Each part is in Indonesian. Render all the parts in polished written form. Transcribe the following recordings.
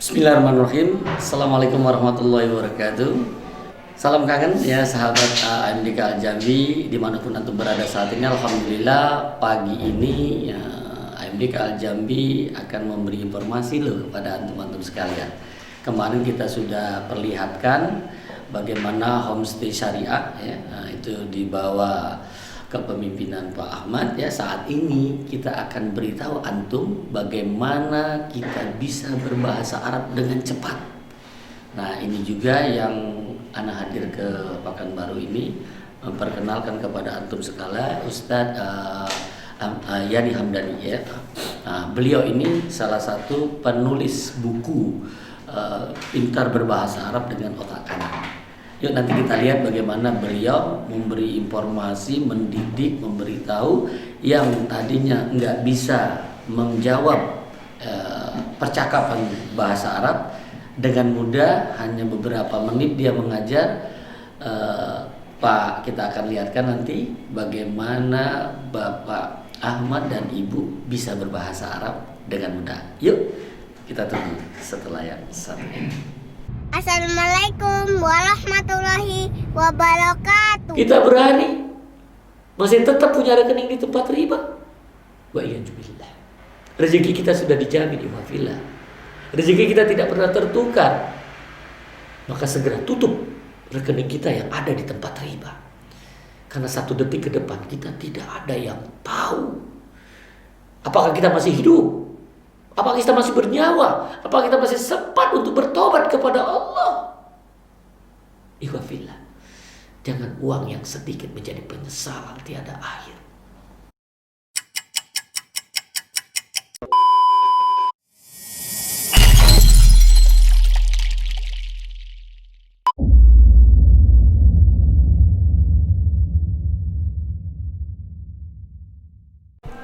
Bismillahirrahmanirrahim. Assalamualaikum warahmatullahi wabarakatuh. Salam kangen ya sahabat AMDK Al Jambi dimanapun antum berada saat ini. Alhamdulillah pagi ini ya, AMDK Al Jambi akan memberi informasi loh kepada antum-antum sekalian. Kemarin kita sudah perlihatkan bagaimana homestay syariah ya, itu dibawa kepemimpinan Pak Ahmad ya. Saat ini kita akan beritahu antum bagaimana kita bisa berbahasa Arab dengan cepat. Nah, ini juga yang ana hadir ke Pekanbaru ini memperkenalkan kepada antum sekalian Ustadz Yani Hamdani ya. Nah, beliau ini salah satu penulis buku Pintar Berbahasa Arab dengan Otak Kanan. Yuk nanti kita lihat bagaimana beliau memberi informasi, mendidik, memberitahu yang tadinya nggak bisa menjawab percakapan bahasa Arab dengan mudah, hanya beberapa menit dia mengajar. Pak, kita akan lihatkan nanti bagaimana Bapak Ahmad dan Ibu bisa berbahasa Arab dengan mudah. Yuk kita tunggu setelah yang satu ini. Assalamualaikum warahmatullahi wabarakatuh. Kita berani masih tetap punya rekening di tempat riba. Wa iyyazubillah. Rezeki kita sudah dijamin ihwafillah. Rezeki kita tidak pernah tertukar. Maka segera tutup rekening kita yang ada di tempat riba. Karena satu detik ke depan kita tidak ada yang tahu apakah kita masih hidup, apakah kita masih bernyawa, apakah kita masih sempat untuk bertobat kepada Allah. Ihwafillah. Jangan uang yang sedikit menjadi penyesalan tiada akhir.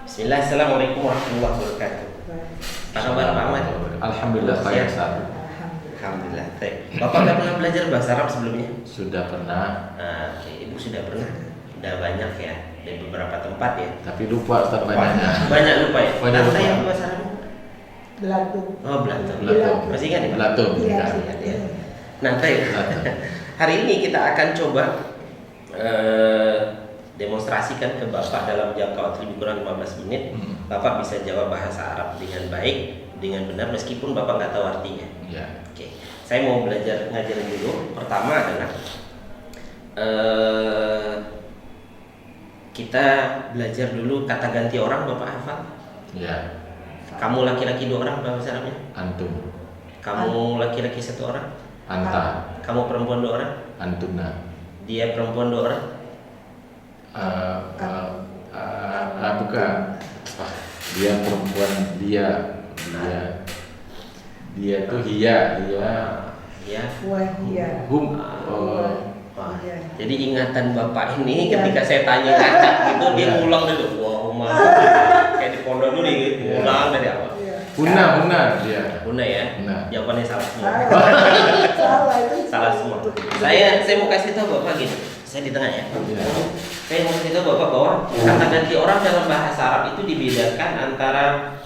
Bismillah, assalamualaikum warahmatullahi wabarakatuh. Apa kabar Pak Ahmad? Alhamdulillah saya Ustaz. Alhamdulillah. Bapak udah pernah belajar bahasa Arab sebelumnya? Sudah pernah, Oke, Ibu sudah pernah. Udah banyak ya, dari beberapa tempat ya. tapi lupa Ustaz banyaknya. Banyak lupa ya. Banyak lupa. Apa yang bahasa Arab? Belatung. Oh, Belatung. Belatung. Masih ingat ya? Belatung. Iya. Kan? Ingat ya. Nah, baik. Hari ini kita akan coba demonstrasikan ke Bapak dalam jangka waktu lebih kurang 15 menit. Bapak bisa jawab bahasa Arab dengan baik, dengan benar meskipun Bapak nggak tahu artinya. Ya. Oke, saya mau ngajarin dulu. Pertama adalah kita belajar dulu kata ganti orang. Bapak hafal? Ya. Kamu laki-laki 2 orang bahasa Arabnya? Antum. Kamu laki-laki 1 orang? Anta. Kamu perempuan 2 orang? Antuna. Dia perempuan 2 orang? Bukan. Dia perempuan, dia tuh dia Ya. Wahia. hum. Wah, Iya. jadi ingatan Bapak ini Iya. ketika saya tanya ngacak gitu dia Iya. ngulang dulu. Wah, kayak di pondok dulu gitu. Iya. Ngulang dari awal. Iya. Huna dia. Bunda ya. Huna. Jawabannya salah semua. Salah itu. Salah semua. Saya mau kasih tahu Bapak gini. Saya di tengah ya. Ya. Saya mau kasih tahu Bapak bahwa kata ganti orang dalam bahasa Arab itu dibedakan antara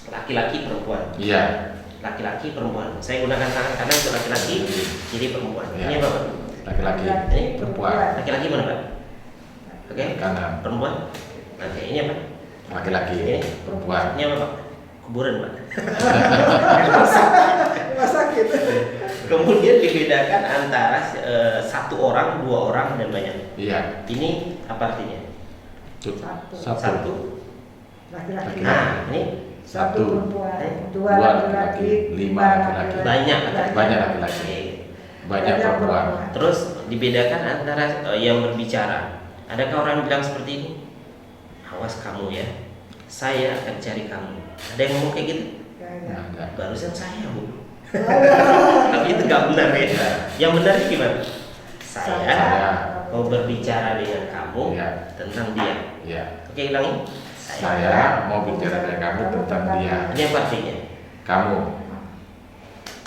laki-laki perempuan. Iya. Laki-laki perempuan. Saya gunakan tangan kanan untuk laki-laki, kiri perempuan. Iya. Ini apa Pak? Laki-laki. Ini Perempuan. Laki-laki mana Pak? Oke. Kanan. Perempuan. Oke, ini apa? Laki-laki. Ini Perempuan. Ini apa Pak? Kuburan Pak. Rumah sakit. Kemudian dibedakan antara 1 orang, 2 orang dan banyak. Iya. Ini apa artinya? Satu. Laki-laki. Nah, ini Satu perempuan. Dua Dua laki-laki. lima laki-laki. banyak. Banyak laki-laki. Oke. Banyak perempuan. Terus dibedakan antara yang berbicara. Adakah orang bilang seperti ini? Awas kamu ya, saya akan cari kamu. Ada yang ngomong kayak gitu? Nah, ada. Barusan saya Bu. Tapi itu nggak benar ya. Yang benar gimana? Saya Saya. mau berbicara dengan kamu Iya. tentang dia. Iya. Oke, ulangi. Saya mau bicara dengan kamu tentang dia. Ini apa artinya? Kamu.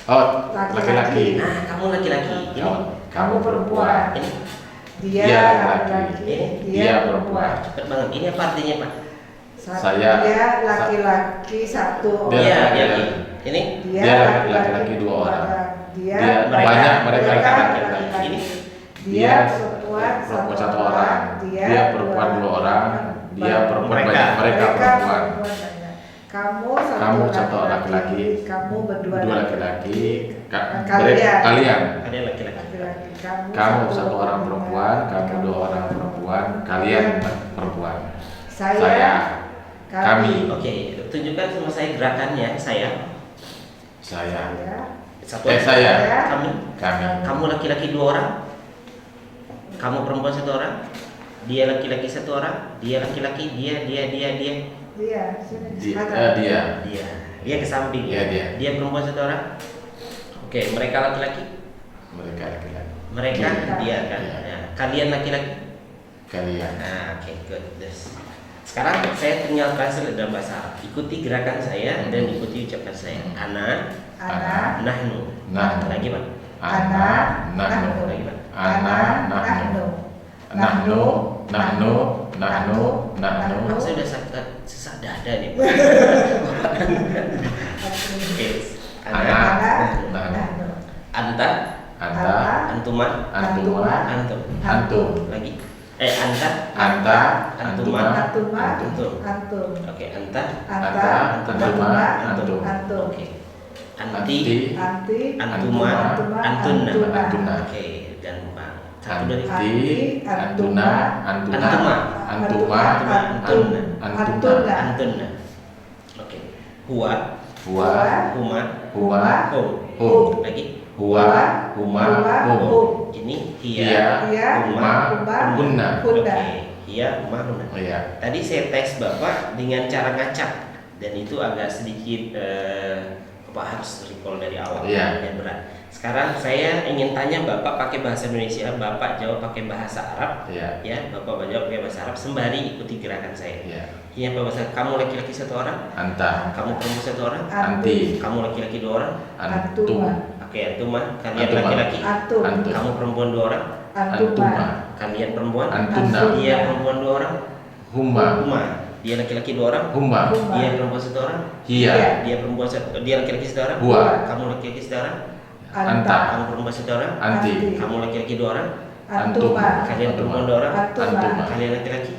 Oh, laki-laki. Nah, kamu laki-laki. Ini, Kamu perempuan. ini Dia Dia laki-laki. Dia perempuan. cepet banget. Ini apa artinya Pak? Saya- Dia laki-laki 1 Dia Iya, orang. dia. Ini Dia laki-laki 2 orang. Dia mereka- banyak mereka mereka laki-laki. Ini Dia perempuan satu orang. Dia perempuan 2 orang. Dia perempuan banyak. Mereka perempuan. banyak. Kamu Kamu satu satu laki-laki. kamu berdua 2 laki-laki. Kalian. Kalian. ada laki-laki. laki-laki. Kamu 1 orang perempuan. Kamu 2 orang perempuan. Kalian perempuan. Saya, Kami. Oke, tunjukkan sama saya gerakannya. Saya. Saya. Satu. Saya. Kami. Kami. Kamu laki-laki 2 orang. Kamu perempuan 1 orang. Dia laki-laki 1 orang. Dia laki-laki. Dia. Dia, sini Dia. sekarang. Dia. Dia ke samping. Iya, dia. Dia perempuan 1 orang. Oke, mereka laki-laki. Mereka laki-laki. Mereka dia kan. Iya. Nah, kalian laki-laki. Kalian. Nah, oke, good. Sekarang saya tinggal translate dalam bahasa Arab. Ikuti gerakan saya dan ikuti ucapan saya. Ana, Anak, nahnu. Nahnu. Lagi Pak. Ana. Nahnu. Lagi Pak. Ana. Nahnu. Nahnu. Nahnu. Nahnu. Nahnu. Saya udah sesak dada nih. Oke. Ana. Nahnu. Nahnu. Anta, Anta. antuma, Antuma. antum. Antum. Lagi. Anta, Anta. Antuma. Antuma. Antum, Antum. Antum, Oke, anta, Anta. Antuma. Antum. Antum, oke. Anti, Anti. Anti, antuma, Antuma, antunna. Antuna. Oke, dan Pak. Satu dari Anti. Antuna. Antuna. Antuma. Antuma. Antuna. Antuna. Antunna. Oke. Huwa, Huwa. huma, Huwa. hum. Hum. Lagi. Huwa. Huma. Hum. Ini Hiya. Hiya, Huma. Hunna. Hunda. Oke. Hiya, huma, hunna. Oh iya. Tadi saya tes Bapak dengan cara ngacak dan itu agak sedikit Bapak harus recall dari awal Iya. yang berat. Sekarang saya ingin tanya Bapak pakai bahasa Indonesia, Bapak jawab pakai bahasa Arab. Iya. Ya, Bapak jawab pakai bahasa Arab sembari ikuti gerakan saya. Iya. Ini apa bahasa? Kamu laki-laki 1 orang, Anta. kamu perempuan 1 orang, Anti. kamu laki-laki 2 orang. Antum. Oke, antuma, kalian Antuma. laki-laki. Antum, Antum. Kamu perempuan 2 orang, Antuma. kalian perempuan. Antuna. Dia perempuan 2 orang, Huma. Huma. Dia laki-laki 2 orang, Huma. dia perempuan 1 orang. Hiya. Dia perempuan dia laki-laki 1 orang. Huwa. Kamu laki-laki 1 orang. Anta. Kamu perempuan 1 orang. Anti. Kamu laki-laki 2 orang. Antuma, Kalian perempuan 2 orang. Antuma. Kalian laki-laki.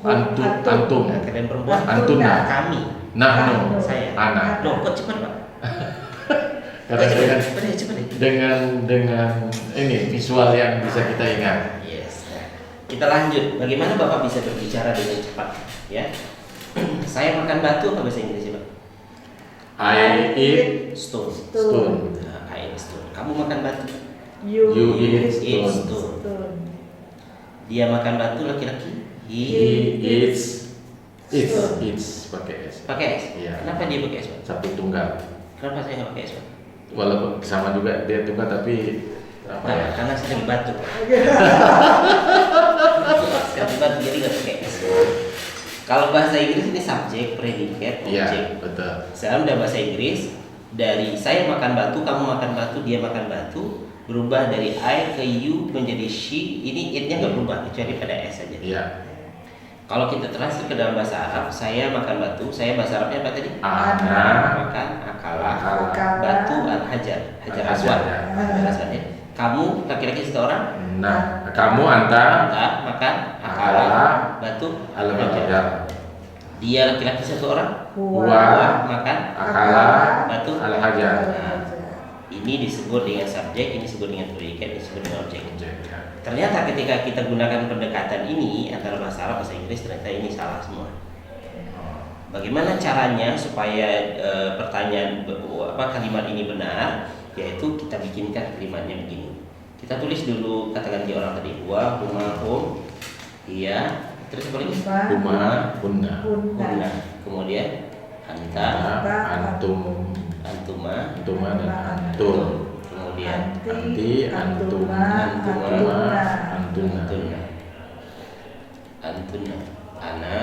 Antum. Antum. Nah, kalian perempuan. Antuna. Kami. Nahnu. Saya. Ana. Loh, kok cepat Pak? Karena dengan Cepat deh. dengan ini visual yang bisa kita ingat. Yes. Nah, kita lanjut. Bagaimana Bapak bisa berbicara dengan cepat? Ya. Saya makan batu apa bahasa Inggrisnya Pak? I eat Stone. stone. Nah, I eat stone. Kamu makan batu. You eat eat stone. stone. Dia makan batu laki-laki. He eats pakai S. Pakai S. Iya. Kenapa dia pakai S Pak? Satu tunggal. Kenapa saya nggak pakai S Pak? Walaupun sama juga dia tunggal tapi apa ya? Nah, karena saya lagi batu. Saya lagi batu jadi nggak pakai S. Kalau bahasa Inggris ini subjek, predikat, Iya, objek. betul. Sekarang udah bahasa Inggris, dari saya makan batu, kamu makan batu, dia makan batu, berubah dari I ke you menjadi she. Ini it-nya nggak berubah kecuali pada S saja. Iya. Kalau kita translate ke dalam bahasa Arab, saya makan batu, saya bahasa Arabnya apa tadi? Ana. Makan akala, Akala. batu al-hajar, hajar Al-hajar, aswad. ya. Hajar aswad ya. Kamu laki-laki 1 orang, Nah, kamu anta Anta makan akala, Akala. batu al-hajar. Dia laki-laki 1 orang, Huwa. makan Akala batu. al-hajar. Nah, ini disebut dengan subjek, ini disebut dengan predikat, ini disebut dengan objek. Ternyata ketika kita gunakan pendekatan ini antara bahasa Arab bahasa Inggris, ternyata ini salah semua. Bagaimana caranya supaya pertanyaan kalimat ini benar? Yaitu kita bikinkan kalimatnya begini. Kita tulis dulu kata ganti orang tadi. Wa, huma, hum, iya. Terus apa lagi? Huma, hunna. Hunna. Kemudian anta, Antum, antuma, antuma dan antum. kemudian Anti, antuma, Antuma. antuna. antuna, antuna, ana.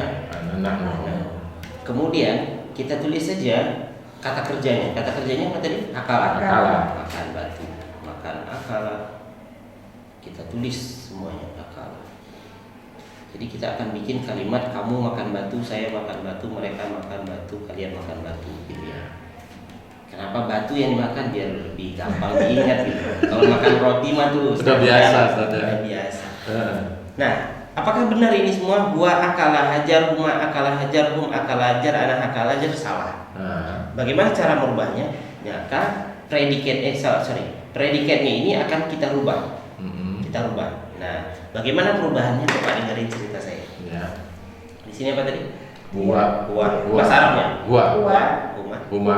Nahnu. Kemudian kita tulis saja kata kerjanya. Kata kerjanya apa tadi? Akala. Akala. Makan batu. Makan akala. Kita tulis semuanya akala. Jadi kita akan bikin kalimat kamu makan batu, saya makan batu, mereka makan batu, kalian makan batu gitu ya. Kenapa batu yang dimakan biar lebih gampang diingat gitu. Kalau makan roti mah tuh Sudah biasa, Ustaz, ya. Sudah biasa. Nah, apakah benar ini semua? Huwa akalah hajar, huma akalah hajar, hum akalah hajar, ana akalah hajar? Salah. Bagaimana cara merubahnya? Maka predikatnya ini akan kita rubah. Kita rubah. Nah, bagaimana perubahannya? Bapak dengerin cerita saya. Ya. Di sini apa tadi? Huwa. Bahasa Arabnya. Huwa. Huma. Huma.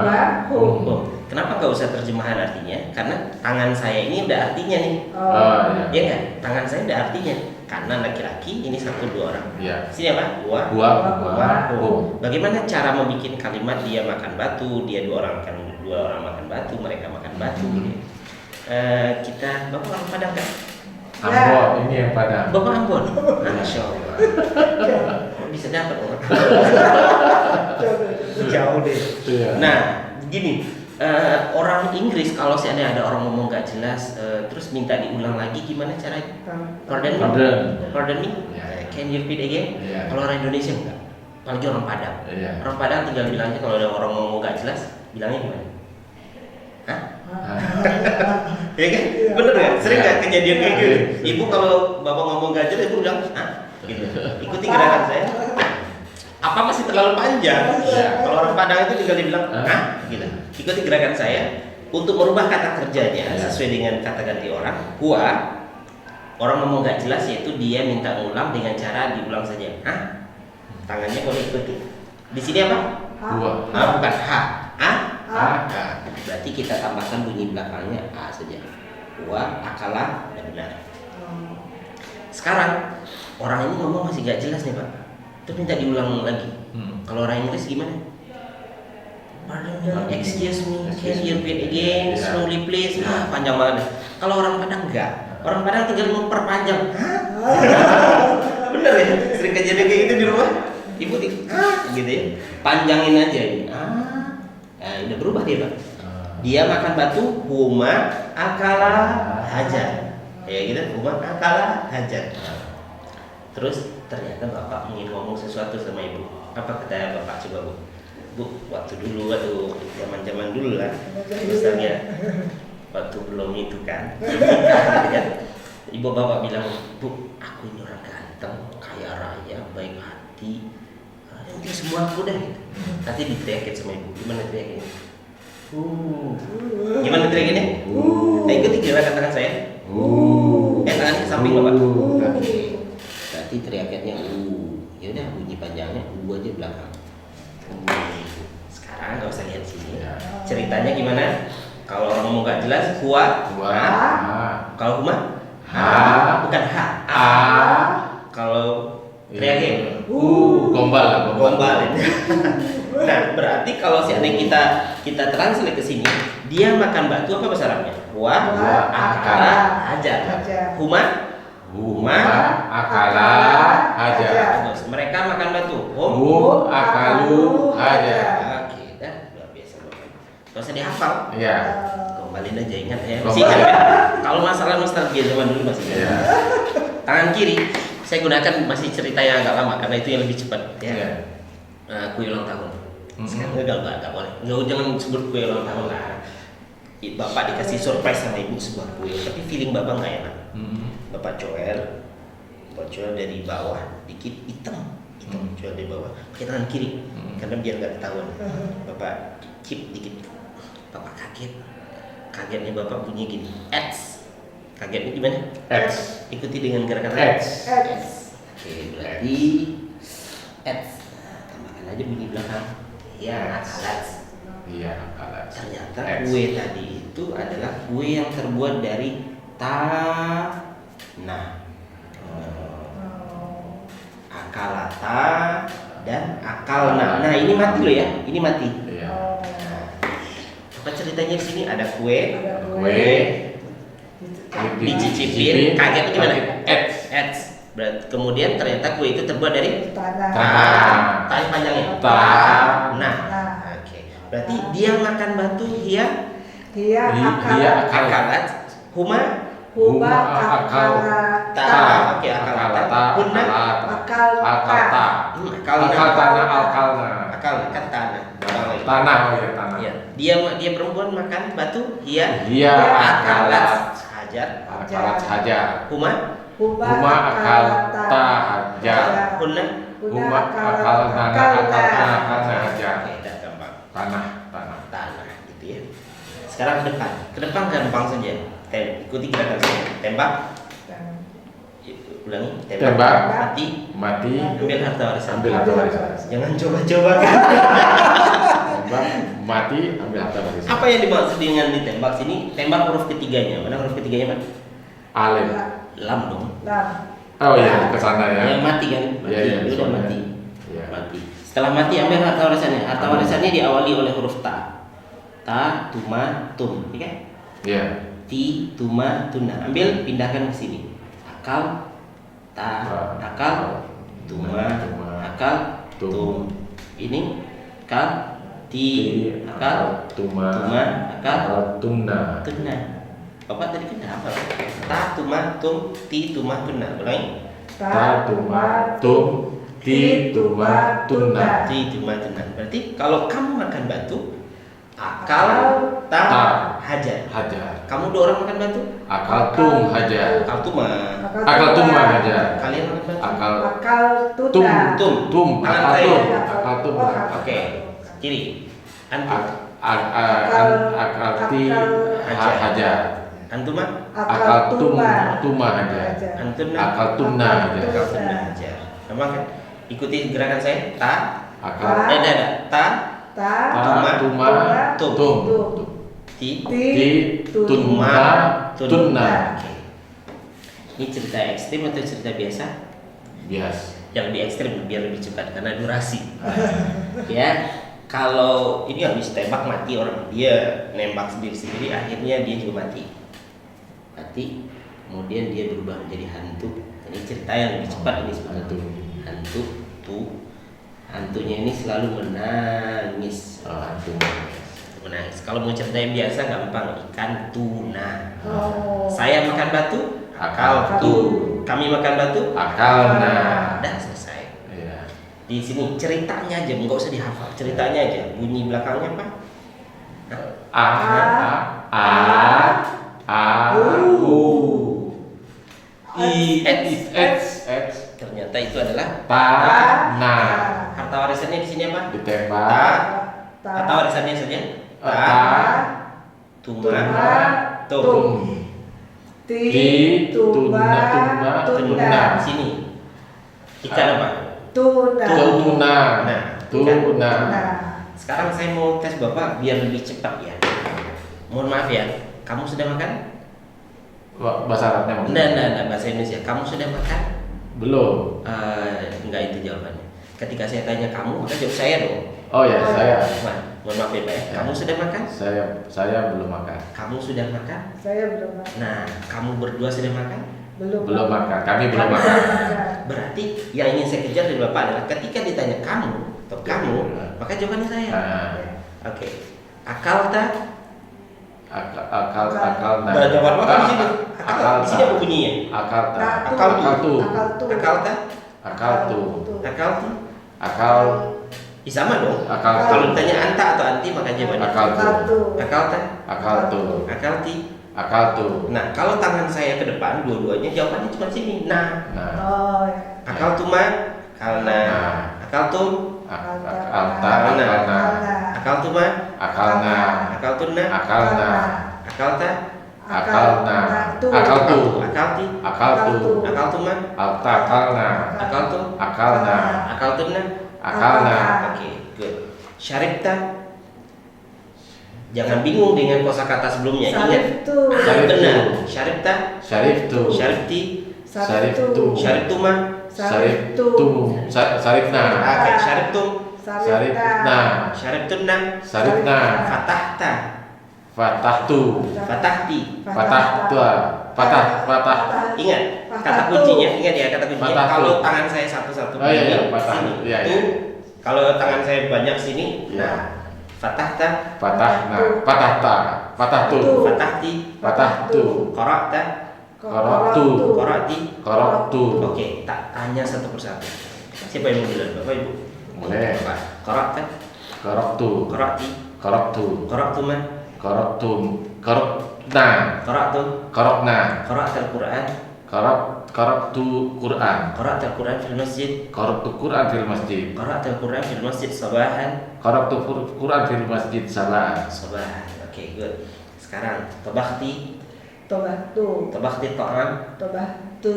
Oh, kenapa gak usah terjemahan artinya? Karena tangan saya ini udah artinya nih. Iya. Iya kan? Tangan saya udah artinya. Karena laki-laki ini 1-2 orang. Iya. Sini apa? Huwa. Bagaimana cara membuat kalimat dia makan batu, dia 2 orang makan batu, mereka makan batu gitu. Kita Bapak orang Padang kan? Ambon, ini yang Padang. Bapak Ambon. Masya Allah. Kok bisa dapat orang? Jauh deh. Iya. Nah, gini, orang Inggris kalau seandainya ada orang ngomong gak jelas, terus minta diulang lagi, gimana caranya? Pardon me? Ya. Can you repeat again? Ya. Kalau orang Indonesia enggak, apalagi orang Padang. Iya. Orang Padang tinggal bilangnya kalau ada orang ngomong gak jelas, bilangnya gimana? Hah? Ya kan? Bener nggak? Sering nggak kejadian kayak gitu? Ibu kalau bapak ngomong gak jelas, ibu bilang, hah? Gitu. Ikuti gerakan saya. Apa masih terlalu panjang? Kalau orang Padang itu tinggal dibilang, hah? Gitu. Ikuti gerakan saya untuk merubah kata kerjanya sesuai dengan kata ganti orang. Huwa, orang ngomong gak jelas yaitu dia minta ulang dengan cara diulang saja. Hah? Tangannya kalau ikuti. Di sini apa? Huwa. Bukan ha. A. Berarti kita tambahkan bunyi belakangnya a saja. Huwa akalah dan benar. Sekarang orang ini ngomong masih gak jelas nih Pak. Terus minta diulang lagi. Kalau orang Inggris gimana? Pardon me, excuse me, can you repeat again, slowly please? Panjang banget. Kalau orang Padang enggak. Orang Padang tinggal memperpanjang. Bener ya? Sering kejadian kayak gitu di rumah. Ibu gitu ya. Panjangin aja ini. Nah, udah berubah dia Pak. Dia makan batu, huma akalah hajar. Ya gitu, huma akalah hajar. Terus ternyata bapak ingin ngomong sesuatu sama ibu. Apa kata bapak? Coba bu. Bu, waktu zaman dulu lah. Misalnya waktu belum itu kan. Ibu bapak bilang, bu, aku ini orang ganteng, kaya raya, baik hati. Nanti semua aku dah. Nanti diteriakin sama ibu. Gimana teriakinnya? Gimana teriakinnya? Nah, ikuti gerakan tangan saya. Tangan ke samping bapak. Berarti teriakannya ya udah bunyi panjangnya aja belakang. Sekarang nggak usah lihat sini. Ceritanya gimana? Kalau orang ngomong gak jelas, huwa. Kalau huma, bukan ha. Kalau teriakin, Gombal. Nah, berarti kalau seandainya kita translate ke sini, dia makan batu apa bahasa Arabnya? Huwa akalah hajar. Huma akalah hajar. Bagus. Mereka makan batu. Hum akalu hajar. Oke, dah luar biasa Bapak. Gak usah dihafal. Iya. Kembaliin aja ingat ya. Gombal. Singkat kan? Kalau masalah nostalgia zaman dulu masih ingat. Iya. Tangan kiri saya gunakan masih cerita yang agak lama karena itu yang lebih cepat. Ya. Iya. Kue ulang tahun. Sekarang enggak boleh. Jangan sebut kue ulang tahun lah. Bapak dikasih surprise sama ibu sebuah kue, tapi feeling bapak nggak enak. Bapak coel dari bawah dikit hitam coel dari bawah pakai tangan kiri karena biar nggak ketahuan. Bapak cip dikit, bapak kagetnya bapak bunyi gini, X. Kagetnya gimana? X. Ikuti dengan gerakan X. Oke, berarti X. Tambahkan aja bunyi belakang. Ya, akalat. Iya, akalat. Ternyata kue tadi itu adalah kue yang terbuat dari tanah. Akalata dan akalna. Nah, ini mati loh ya. Ini mati. Iya. Apa ceritanya di sini? Ada kue. Dicicipin. Kagetnya gimana? Berarti kemudian ternyata kue itu terbuat dari Tanah. tali panjangnya. Nah, oke. Berarti dia makan batu Dia akalat. Huma akalata. Oke, akalata. Hunna Akalta. akalna. Akaltana. Akal kan tanah. Tanah, oh ya tanah. Iya. Dia perempuan makan batu. Dia akalat hajar. Akalat hajar. Huma Huma akalta hajar. hunna. Huma akalna hajar. Oke, dah gampang. Tanah. Tanah gitu ya. Sekarang ke depan gampang saja. Ikuti gerakan saya. Tembak. Ulangi. Tembak. Mati. Ambil harta warisan. Jangan coba-coba kan. Tembak, mati, ambil harta warisan. Apa yang dimaksud dengan ditembak sini? Tembak huruf ketiganya. Mana huruf ketiganya, Pak? Alif. Lam dong. Oh iya, ke sana ya. Yang mati kan? Mati. Iya, Dia udah soalnya. mati. Iya. Mati. Setelah mati ambil harta warisannya. Harta warisannya diawali oleh huruf ta. Ta, tuma, tum, ya kan? Iya. Ti, tuma, tuna. Ambil, pindahkan ke sini. Akal, ta, akal, tuma, akal, tum. Ini kal, ti, akal, tuma, akal, tuna. tuna. Bapak tadi kan apa? Ta, tuma, tum, ti, tuma, tuna. Ulangi. Ta, tuma, tum, ti, tuma, tuna. Ti, tuma, tuna. Berarti kalau kamu makan batu, akal, ta, hajar. Hajar. Kamu dua orang makan batu? Akal tum hajar. Akal tuma. Akal tuma hajar. Kalian makan batu? Akal Tum. tum. Tangan Akal saya. tum. Akal tum. Oke. Kiri. Antum. Akal ti hajar. Antuma. Akal tuma hajar. Antuna. Akal tumna hajar. Akal tuna hajar. Sama kan? Ikuti gerakan saya. Ta. Akal Ada. Ta. tuma tum. Ti. Tuna tuna. Oke. Ini cerita ekstrim atau cerita biasa? Bias. Yang lebih ekstrim biar lebih cepat karena durasi. Ya. Kalau ini habis tembak mati orang, dia nembak sendiri akhirnya dia juga mati. Kemudian dia berubah menjadi hantu. Ini cerita yang lebih cepat ini sebenarnya. Hantu. Hantunya ini selalu menangis. Menangis. Kalau mau cerita yang biasa gampang, ikan tuna. Saya makan batu, akal tu. Kami makan batu, Akalna. dah selesai. Iya. Di sini ceritanya aja, nggak usah dihafal. Ceritanya aja. Bunyi belakangnya apa? Ternyata itu adalah Tanah. harta warisannya di sini apa? Ditembak. Harta warisannya saja. Tuma, tum. Tuna. Di sini. Ikan apa? Tuna. Nah, Tuna. Sekarang saya mau tes Bapak biar lebih cepat ya. Mohon maaf ya. Kamu sudah makan? Bahasa Arabnya maksudnya? Enggak, bahasa Indonesia. Kamu sudah makan? Belum. Enggak, itu jawabannya. Ketika saya tanya kamu, maka jawab saya dong. Oh ya, saya. Nah, mohon maaf ya Pak ya. Kamu sudah makan? Saya belum makan. Kamu sudah makan? Saya belum makan. Nah, kamu berdua sudah makan? Belum makan. Kami belum makan. Berarti yang ingin saya kejar dari Bapak adalah ketika ditanya kamu atau kamu, maka jawabannya saya. Oke. Akal tak? Akal Jawaban Bapak di sini. Akal di sini apa bunyinya? Akal tu. Akal tu. Akal Sama dong. Akal tu. Kalau ditanya anta atau anti maka jawabannya Akal tu. Akal tak? Akal ti. Akal tu. Nah, kalau tangan saya ke depan dua-duanya jawabannya cuma sini. Nah, Oh, akal tu ma, kalna. Akal tu, Akalna. akal tu ma, Akalna. akal tu na, Akalna. akal ta, Akalna. Akal tu. akal ti, Akal tu. akal tu ma, Akalna. akal tu, Akalna. akal tu na. Akalna. Oke, good. Syaribta. Jangan bingung dengan kosakata sebelumnya. Ingat. Yang benar. Syaribta. Syariftu. Syaribti. Syariftu. Syaribtuma. Syariftu. Syarifna. Oke, syaribtum. Syarifna. Syaribtunna. Syarifna. Fatahta. Fatahtu. Fatahti. Fatahtua. Fatah. Ingat kata kuncinya. Ingat ya kata kuncinya. Fatahtu. Kalau tangan saya satu-satu Oh, iya, begini, fatah. sini. Iya, Tu. iya. Kalau tangan saya banyak sini. Iya. Nah, fatahta. Fatahna. Fatahta. Fatahtu. Fatahti. Fatahtu. Qara'ta. Qara'tu. Qara'ti. Qara'tu. Oke, tak tanya satu persatu. Siapa yang mau bilang? Bapak Ibu? Boleh. Qara'ta. Qara'tu. Qara'ti. Qara'tu. Qara'tu ma? Qara'tu. Qara'na. Qara'tu. Qara'na. Qara'tal Qur'an. Qara'tu Qur'an. Qara'tal Qur'an fil masjid. Qara'tu Qur'an fil masjid. Qara'tal Qur'an fil masjid sabahan. Qara'tu Qur'an fil masjid sabahan. Sabahan. Oke, good. Sekarang tabakhti. Tobatu. Tabakhti ta'am. Tobatu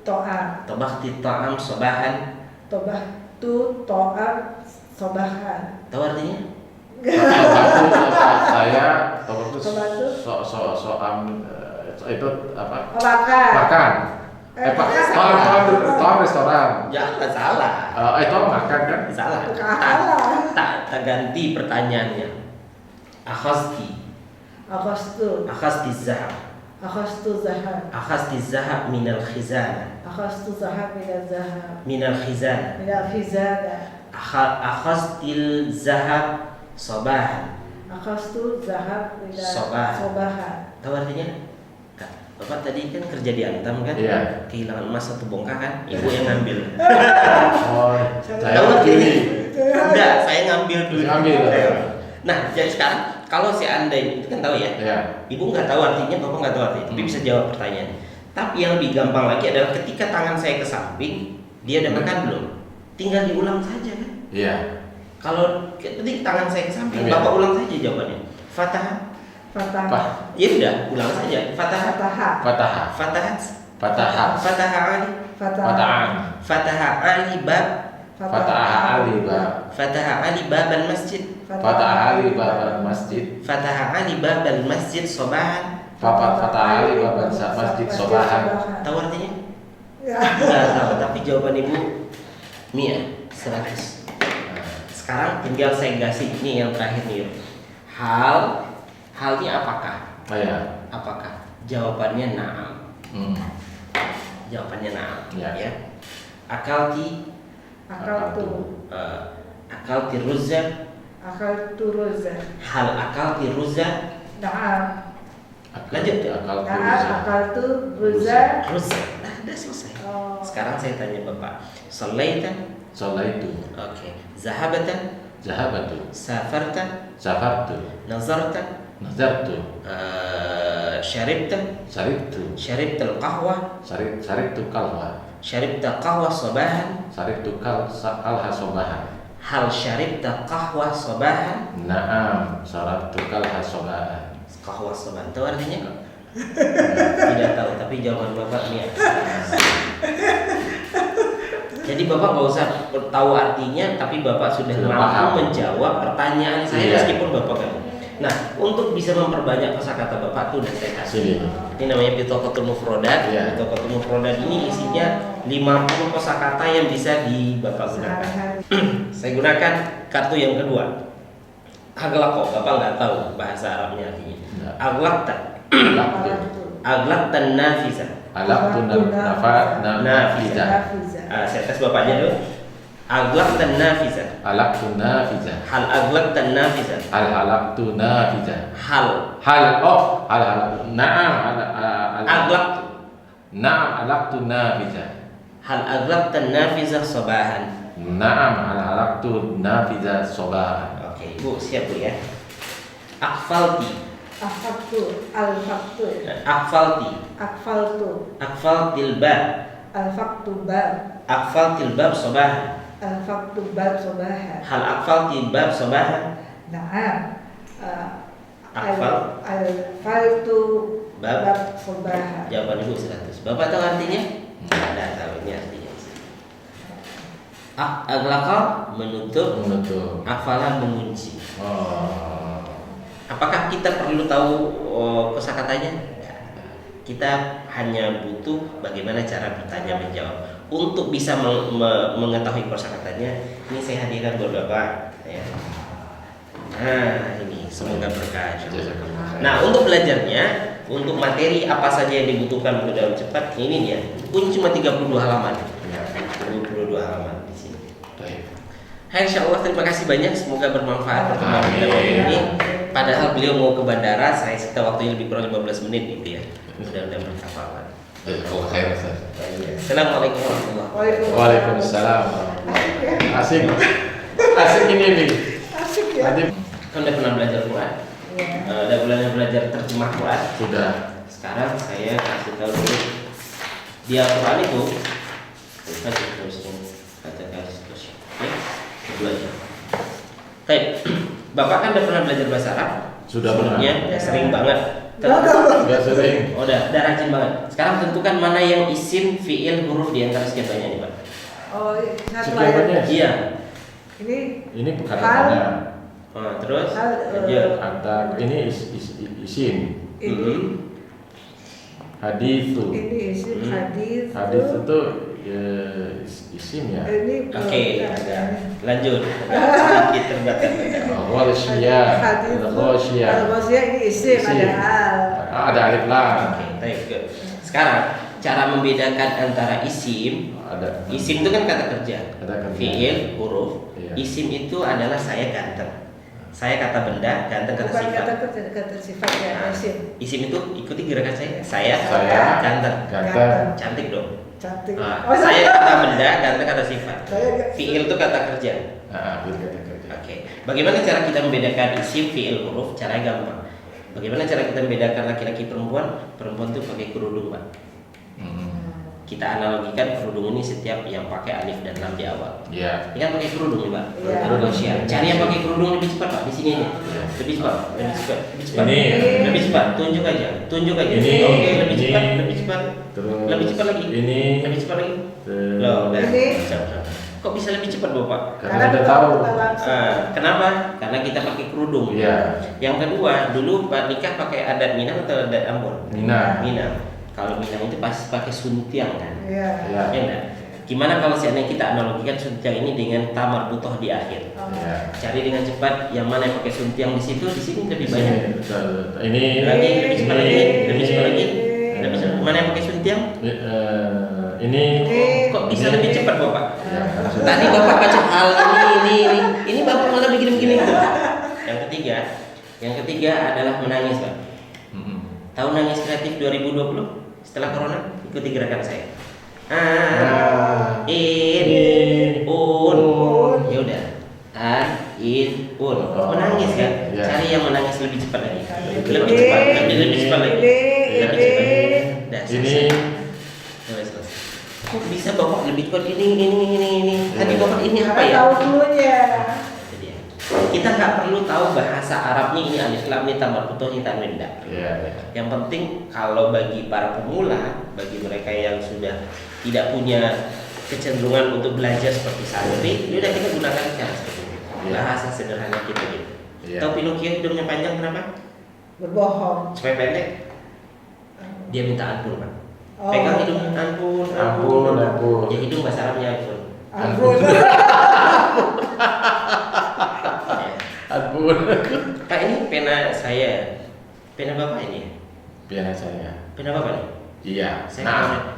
to'am. Tabakhti ta'am sabahan. Tobatu to'am sobahan. Tahu artinya? Tobatu Tobatu. Itu apa? Makan. Makan. Makan. To'am restoran. Jangan salah. Itu makan kan? Salah. Salah. Tak ganti pertanyaannya. Akhazti. Akhastu zahab. zahab. Akhazti zahab minal khizanah. Akhastu zahab zahab. Minal khizanah. Minal khizanah. Akhaztil zahab sabahan. Akhastu zahab Sobahan. sobahan. Tahu artinya? Kak, Bapak tadi kan kerja di Antam kan? Iya. Kehilangan emas satu bongkah kan? Ibu yang ngambil. Oh, saya Tahu begini. Enggak, saya ngambil dulu. Ngambil. Nah, jadi sekarang kalau si Anda itu kan tahu ya? Iya. Ibu nggak tahu artinya, Bapak nggak tahu artinya, tapi bisa jawab pertanyaan. Tapi yang lebih gampang lagi adalah ketika tangan saya ke samping, dia udah makan belum? Tinggal diulang saja kan? Iya. Kalau ketika tangan saya ke samping, Iya. Bapak ulang saja jawabannya. Fatah. Fatah. Ya udah, ulang saja. Fatah. Fatah. Fatahah. Fatah. Fatahah. Fatah Ali. Fata'an. Fatah Ali bab. Fatahah Ali bab. Fatah Ali bab al masjid. Fatahah Ali bab masjid. Fatah Ali bab al masjid sobahan. Fatahah Ali bab masjid sobahan. Tahu artinya? Ya. Nggak tahu, tapi jawaban ibu Mia 100. Sekarang tinggal saya kasih ini yang terakhir nih. Halnya apakah? Oh ya. Apakah? Jawabannya na'am. Jawabannya na'am. Ya. Ya. Akalti ruzza. Akaltu ruzza. Hal akalti ruzza. Na'am. Lanjut ya. Na'am akaltu ruzza. Ruzza. Nah, udah selesai. Oh. Sekarang saya tanya Bapak. Sallaita. Salaitu. Oke. Zahabata. Zahabatu. Safarta. Safartu. Nazarta. Nazartu. Syaribta. Saribtu. Syaribta al-qahwa. Saribtu kalwa. Syaribta qahwa sabahan. Saribtu kalha sobahan. Hal syaribta qahwa sabahan. Naam. Saribtu kalha sobahan. Qahwa sabahan. Tahu artinya? Tidak tahu, tapi jawaban Bapak ini. Jadi Bapak nggak usah tahu artinya, tapi Bapak sudah mampu menjawab pertanyaan saya Iya. meskipun Bapak nggak. Nah, untuk bisa memperbanyak kosakata Bapak tuh udah saya kasih. Ini namanya Bitoqatul Mufrodat. Iya. Bitoqatul Mufrodat ini isinya 50 kosakata yang bisa Bapak gunakan. Sehari-hari. Saya gunakan kartu yang kedua. Aglaqo, Bapak nggak tahu bahasa Arabnya artinya. Nggak. Aglaqta. Alaktu. Aglaqtan nafisa. Alaktu nafiza. Saya tes bapaknya dulu. Aglaqtan nafisa. Alaktu nafiza. Hal aglaqtan nafisa. Alaktu nafiza. Hal Naam. aglaqtu. Naam alaktu nafiza. Hal aglaqtan nafisa sabahan. Naam alaktu nafiza sobahan. Oke, Ibu siap Bu ya. Akfalti. Al-faktu. Al-faktu. Akfalti. Akfaltu. Akfaltil bab. Al-faktu bab. Akfaltil bab sabahan. Al-faktu bab sobahan. Hal akfaltil bab sabahan. Na'am. Akfal. Al-faltu Bab. bab sobahan. Jawaban Ibu 100. Bapak tahu artinya? Tidak tahu ini artinya. Aglaqa menutup. Afala mengunci. Apakah kita perlu tahu kosakatanya? Kita hanya butuh bagaimana cara bertanya menjawab. Untuk bisa mengetahui kosakatanya, ini saya hadirkan buat Bapak. Ya. Nah, ini semoga berkah. Nah, untuk belajarnya, untuk materi apa saja yang dibutuhkan untuk dalam cepat, ini dia. Pun cuma 32 halaman. 32 halaman di sini. Hai, insya Allah terima kasih banyak. Semoga bermanfaat pertemuan kita waktu ini. Padahal beliau mau ke bandara, saya sekitar waktunya lebih kurang 15 menit gitu ya. Mudah-mudahan bermanfaat. Assalamualaikum warahmatullahi wabarakatuh. Waalaikumsalam. Asik ini nih. Asik ya. Tadi Kan udah pernah belajar Quran, Ya. udah pernah belajar terjemah Quran. Sudah. Sekarang saya kasih tahu dulu di Al-Quran itu kasih terusnya kata kasih terus. Oke, kedua aja. Baik, Bapak kan udah pernah belajar bahasa Arab? Sudah pernah. Ya, sering banget. Sudah sering. Oh, udah rajin banget. Sekarang tentukan mana yang isim, fiil, huruf di antara sekian banyak ini, Pak. Oh, satu Sekian banyak. ayat. Iya. Ini Ini Hal. katanya. Terus Hal, lanjut. Kata ini isim. ini Haditsu. ini isim hadis. Hadis itu isim ya. Ini Oke, lanjut. Sedikit terbatas. Ghasyiyah. Hadis. Ghasyiyah. Al-Ghasyiyah ini isim, Isim. ada al. Ada alif lam. Oke, baik. Good. Sekarang cara membedakan antara isim. Ada. Isim itu kan kata kerja. Kata kerja. Fiil, huruf. Iya. Isim itu adalah saya ganteng. Saya kata benda, ganteng kata Bukan sifat. kata sifat ya, isim. Isim itu ikuti gerakan saya. Saya ganteng. Ganteng. Cantik dong. Cantik. Nah, saya kata benda, ganteng kata sifat. Saya- Fiil itu kata kerja. Itu kata kerja. Oke. Bagaimana cara kita membedakan isim, fiil, huruf? Caranya gampang. Bagaimana cara kita membedakan laki-laki perempuan? Perempuan itu pakai kerudung, Pak. Kita analogikan kerudung ini setiap yang pakai alif dan lam di awal. Iya. Ini kan pakai kerudung nih, Pak. Iya. Kerudung siap. Cari yang pakai kerudung lebih cepat, Pak. Di sini aja. Iya. Lebih cepat, lebih cepat, lebih cepat. Ini. Lebih cepat. Tunjuk aja. Tunjuk aja. Ini. Oke, lebih Ini. cepat, lebih cepat. Terus Lebih cepat lagi. Ini. Lebih cepat lagi. Terus- Loh, udah. Ini. Siap. Kok bisa lebih cepat, Bapak? Karena udah tahu. Kenapa? Karena kita pakai kerudung. Iya. Yang kedua, dulu Pak nikah pakai adat Minang atau adat Ambon? Minang. Minang. Kalau Minang itu pasti pakai suntiang kan? Iya. Iya. Ya enggak? Gimana kalau seandainya kita analogikan suntiang ini dengan tamar butoh di akhir? Iya. Cari dengan cepat yang mana yang pakai suntiang di situ, di sini lebih banyak. Ini Lagi lebih cepat lagi, lebih cepat lagi. Ini. Lebih cepat. Mana yang pakai suntiang? Ini Kok bisa lebih cepat, Bapak? Ya, harus- Tadi Bapak baca hal ini. Ini Bapak malah begini-begini tuh. Yang ketiga adalah menangis, Pak. Tahu nangis kreatif 2020 setelah corona? Ikuti gerakan saya. Ya udah. Menangis kan? Ya. Cari yang menangis lebih cepat lagi. Ini. Lebih cepat, lebih cepat lagi. Lebih cepat. Dah, Ini selesai. Kok bisa Bapak lebih cepat ini? Tadi Bapak ini apa ya? Tahu dulunya. Itu dia. Kita nggak perlu tahu bahasa Arabnya ini alif lam ini tambah putus ini tanwin enggak. ya, ya. Yang penting kalau bagi para pemula, bagi mereka yang sudah tidak punya kecenderungan untuk belajar seperti santri, ini udah kita gunakan cara seperti itu. Iya. Bahasa sederhana kita gitu. Iya. Tahu Pinocchio hidungnya panjang kenapa? Berbohong. Supaya pendek. Dia minta ampun, Pak. Oh. Pegang hidungnya ampun. Ampun. Ya hidung bahasa Arabnya ampun. Ampun. Ampun. Pak, ini pena saya. Pena Bapak ini. Pena saya. Pena Bapak nih. Iya.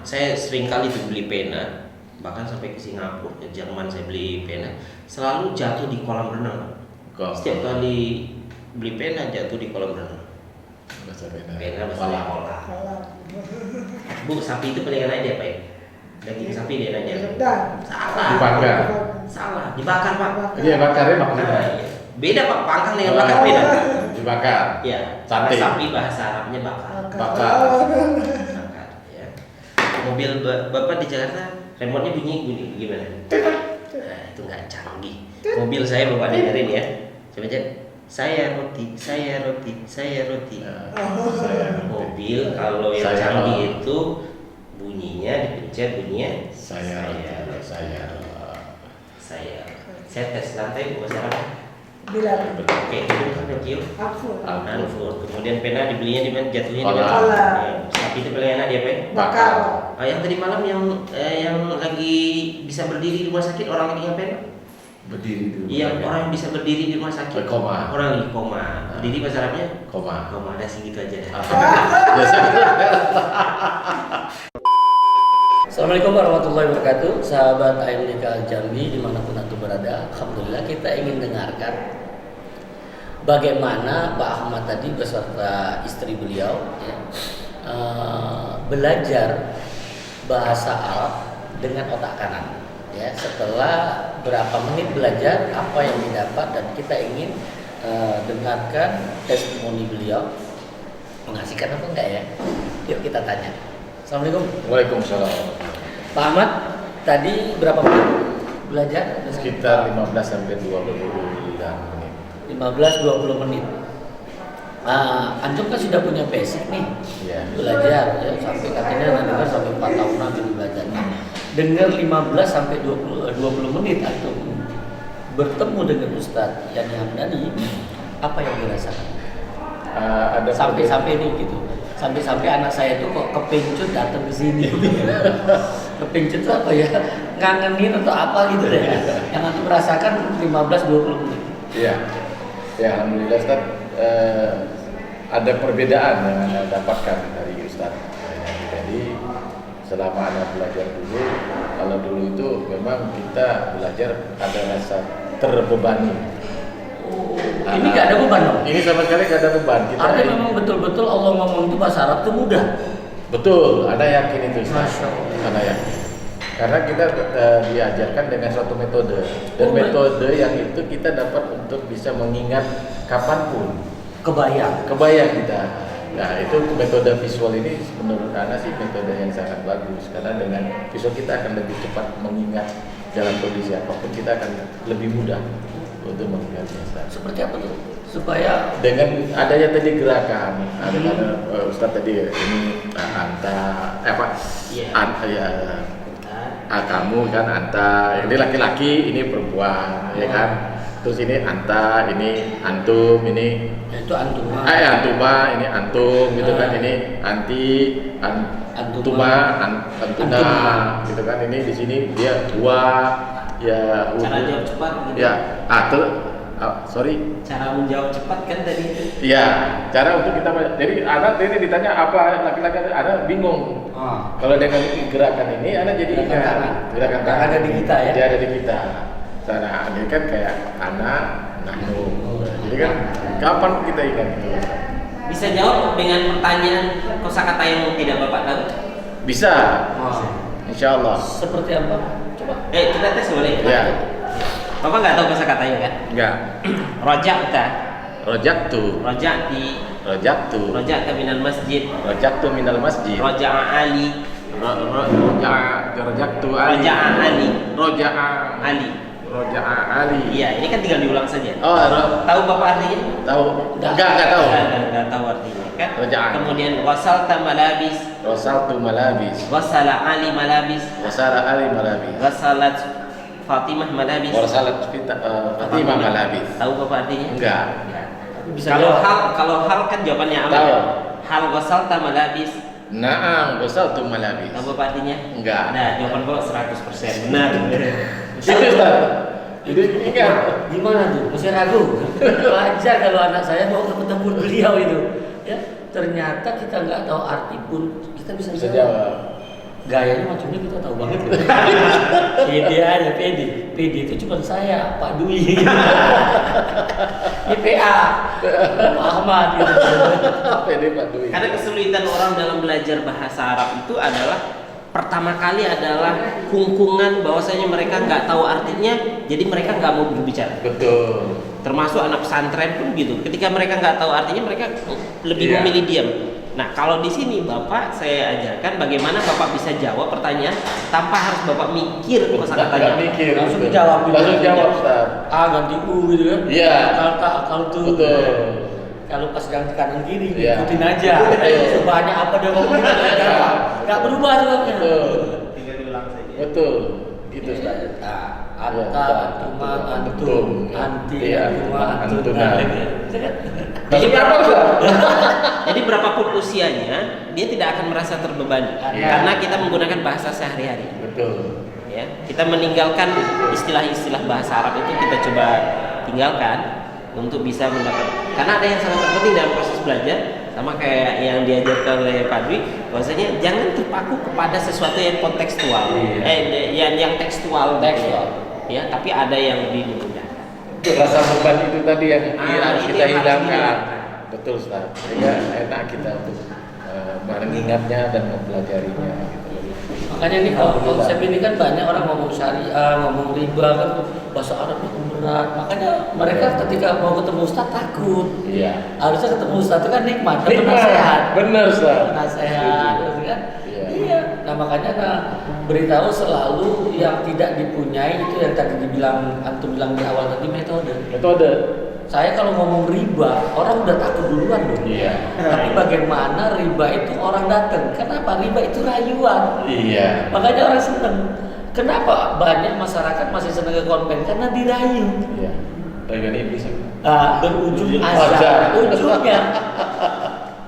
Saya sering kali tuh beli pena, bahkan sampai ke Singapura, ke Jerman saya beli pena, selalu jatuh di kolam renang. Kok? Setiap kali beli pena jatuh di kolam renang. Bahasa pena. Pena bahasa Kolam. kolam. Salah. Bu, sapi itu paling enak dia apa ya? Daging sapi dia enak aja. Rendang. Salah. Dibakar. Salah, dibakar Pak. Iya, bakarnya maksudnya. Nah, iya. Beda Pak, panggang dengan bakar beda. Dibakar. Ya, Sate. sapi bahasa Arabnya bakar. Bakar. Bakar, ya. Mobil Bapak di Jakarta remote-nya bunyi gimana? Nah, itu nggak canggih. Mobil saya Bapak dengerin ya. Coba cek. Saya roti, saya roti, saya roti. Saya Mobil kalau yang Saya canggih roti. itu bunyinya dipencet bunyinya saya. Saya tes lantai bahasa Arab. Bilang. Oke, itu Pinocchio. Ampun. Anfur. Kemudian pena dibelinya di mana? Jatuhnya di Kolam. mana? Kolam. Ya, sapi itu paling enak dia apa? Ya? Bakar. Yang tadi malam yang lagi bisa berdiri di rumah sakit orang lagi ngapain? Berdiri dulu. Iya, orang yang bisa berdiri di rumah sakit. Koma. Orang lagi koma. Berdiri bahasa Arabnya? Koma. Koma. Ada segitu aja. Assalamualaikum warahmatullahi wabarakatuh. Sahabat AMDK Jambi dimanapun Anda berada, alhamdulillah kita ingin dengarkan bagaimana Pak Ahmad tadi beserta istri beliau ya, belajar bahasa Arab dengan otak kanan. Ya, setelah berapa menit belajar, apa yang didapat dan kita ingin dengarkan testimoni beliau. Mengasihkan apa enggak ya? Yuk kita tanya. Assalamualaikum. Waalaikumsalam. Pak Ahmad, tadi berapa menit belajar? Sekitar 15 sampai 20 menit. 15-20 menit. Antum kan sudah punya basic nih, Iya. belajar ya, sampai katanya dengar sampai 4 tahunan gitu belajar. Dengar 15 sampai 20 menit antum bertemu dengan Ustadz Yani Hamdani, apa yang dirasakan? Ada Sampai ini gitu. Sampai anak saya tuh kok kepencut datang ke sini. Kepencut itu apa ya? Ngangenin atau apa gitu deh. Yang antum merasakan 15-20 menit. Iya. Ya, alhamdulillah Ustaz, ada perbedaan yang Anda dapatkan dari Ustaz. Jadi selama Anda belajar dulu, kalau dulu itu memang kita belajar ada rasa terbebani. Ini nggak ada beban dong? Ini sama sekali nggak ada beban. Artinya memang betul-betul Allah ngomong itu bahasa Arab itu mudah. Betul, Anda yakin itu Ustaz? Masya Allah. Anda yakin. Karena kita diajarkan dengan suatu metode, dan Oh, metode yang itu kita dapat untuk bisa mengingat kapanpun. Kebayang. Kita. Nah, itu metode visual ini menurut Ana sih metode yang sangat bagus, karena dengan visual kita akan lebih cepat mengingat dalam kondisi apapun, kita akan lebih mudah untuk mengingatnya. Ustaz. Seperti apa tuh? Supaya Dengan adanya tadi gerakan, ada karena Ustaz tadi ini kamu kan anta, ini laki-laki, ini perempuan, ya kan? Terus ini anta, ini antum, ini itu antum. antuma, ini antum, gitu kan? Ini antuma, antuna, gitu kan? Ini di sini dia dua, ya. Cara jawab cepat gitu. Ya, sorry. Cara menjawab cepat kan tadi itu. Iya, cara untuk kita. Jadi anak ini ditanya apa laki-laki, anak bingung. Kalau dengan gerakan ini, anak jadi Gerakan ingat. tangan. Gerakan Yang tangan ada di kita ya? Dia ada di kita. Cara ini kan kayak anak, nahnu. Jadi kan kapan kita ingat itu? Bisa jawab dengan pertanyaan kosakata yang tidak Bapak tahu? Bisa, insya Allah. Seperti apa? Coba. Kita tes boleh? Ya, Bapak nggak tahu kosakatanya kan? enggak. Rojakta, Rojaktu, rojakti, rojaktu, rojakta minal masjid, rojaktu minal masjid. roja'a Ali, Rojaktu Ali. roja'a Ali, Roja'a Ali. Roja'a Ali. Iya, ini kan tinggal diulang saja. Oh, Tahu Bapak artinya? tahu? Enggak. Enggak tahu. Nggak tahu artinya kan? Roja'an. Kemudian wasalta malabis, Wasaltu malabis, wasala Ali malabis, wasara ali malabis, wasalat Fatimah malabis. wasalat Fatimah malabis. Tahu Bapak artinya? Enggak. Bisa Kalau jawab. hal kan jawabannya aman. Tahu. Hal wasalta malabis. Naam, wasaltu malabis. Tahu Bapak artinya? Enggak. Nah, jawaban Bapak 100% benar. Itu Ustaz. Itu ingat. Gimana tuh? Masih ragu? Wajar kalau anak saya mau ketemu beliau itu. Ya, ternyata kita nggak tahu arti pun kita bisa Jawab. Gayanya macamnya kita tahu banget. Pede aja, pede. Pede itu cuma saya, Pak Dwi. Ini PA, Pak Ahmad. Gitu. Pede Pak Dwi. Karena kesulitan orang dalam belajar bahasa Arab itu adalah pertama kali adalah kungkungan bahwasanya mereka nggak tahu artinya, jadi mereka nggak mau berbicara. Betul. Termasuk anak pesantren pun gitu. Ketika mereka nggak tahu artinya, mereka lebih Iya. memilih diam. Nah, kalau di sini Bapak saya ajarkan bagaimana Bapak bisa jawab pertanyaan tanpa harus Bapak mikir kosakatanya. Enggak mikir. Langsung betul. jawab. Langsung jawab, Ustaz. A ganti U gitu kan? Iya. Akal tuh. Betul. Kalau pas ganti kanan kiri, Iya. ikutin aja. Betul. Sebanyak apa dia ngomong, nggak berubah jawabnya. Betul. Tinggal diulang saja. Betul. Gitu, Ustaz. Anta, antuma, antum, anti, Iya, antuma, antuna. antuna. Jadi berapa, Ustaz? Jadi berapapun usianya, dia tidak akan merasa terbebani Iya. karena kita menggunakan bahasa sehari-hari. Betul. Ya, kita meninggalkan istilah-istilah bahasa Arab itu kita coba tinggalkan untuk bisa mendapat. Karena ada yang sangat terpenting dalam proses belajar, sama kayak yang diajarkan oleh Pak Dwi, bahwasanya jangan terpaku kepada sesuatu yang kontekstual, Iya. yang tekstual, Tekstual. ya. Tapi ada yang lebih mudah. Rasa beban itu tadi yang harus itu kita yang harus hilangkan. dihilangkan. Betul, Ustaz. Sehingga enak kita untuk mengingatnya dan mempelajarinya gitu. Makanya nih kalau konsep ini kan banyak orang ngomong syariah, ngomong riba kan bahasa Arab itu berat. Makanya mereka ketika mau ketemu Ustaz takut. Iya. Harusnya ketemu Ustaz itu kan nikmat, dapat nasihat. Benar, Ustaz. Nasihat, gitu kan? Iya. Iya. Nah makanya beritahu selalu yang tidak dipunyai itu yang tadi antum bilang di awal tadi metode. Saya kalau ngomong riba, orang udah takut duluan dong. Iya. Tapi bagaimana riba itu orang datang? Kenapa? Riba itu rayuan. Iya. Makanya orang seneng. Kenapa banyak masyarakat masih seneng ke konven? Karena dirayu. Iya. Rayuan iblis. Berujung Azab. azab. Ujungnya.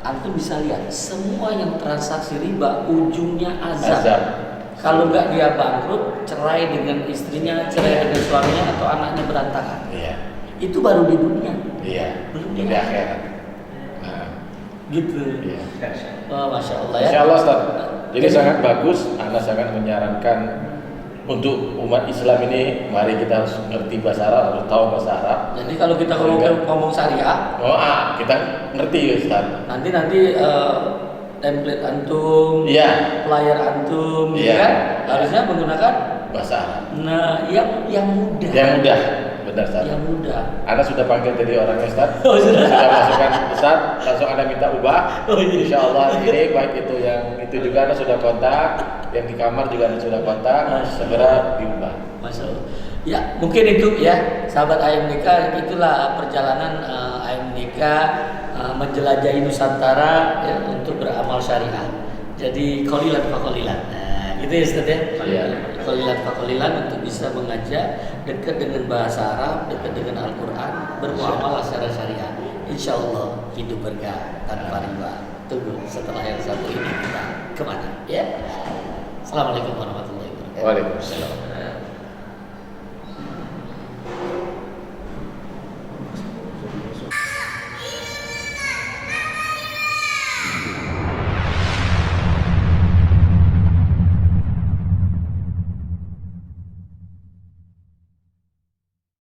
Antum bisa lihat, semua yang transaksi riba ujungnya azab. Kalau nggak dia bangkrut, cerai dengan istrinya, cerai dengan suaminya atau anaknya berantakan. Iya. Itu baru di dunia. Iya. Belum Di di akhirat. Nah, Gitu. iya. Oh, Masya Allah ya. Insya Allah, Ustaz. Jadi sangat bagus. Anda sangat menyarankan untuk umat Islam ini, mari kita harus ngerti bahasa Arab, harus tahu bahasa Arab. Jadi kalau kita ngomong syariah, Kita ngerti, Ustaz. nanti template antum, Iya. player antum, Iya. kan? Harusnya menggunakan Bahasa Arab. nah yang mudah. Yang mudah, benar, Ustaz. Yang mudah. Anda sudah panggil tadi orangnya, Ustaz. Oh, sudah. Masukkan Ustaz, langsung Anda minta ubah. Oh, iya. Insya Allah ini baik itu yang itu juga Anda sudah kontak, yang di kamar juga Anda sudah kontak, segera diubah. Masya Allah. Ya, mungkin itu ya, sahabat AMDK, itulah perjalanan AMDK menjelajahi Nusantara ya, untuk beramal syariah. Jadi qalilan fa qalilan. Nah, gitu ya Ustaz ya. Iya. Qalilan fa qalilan untuk bisa mengajak dekat dengan bahasa Arab, dekat dengan Al-Qur'an, bermuamalah secara syariah. Insyaallah hidup berkah tanpa riba. Tunggu setelah yang satu ini kita kemana ya. Assalamualaikum warahmatullahi wabarakatuh. Waalaikumsalam.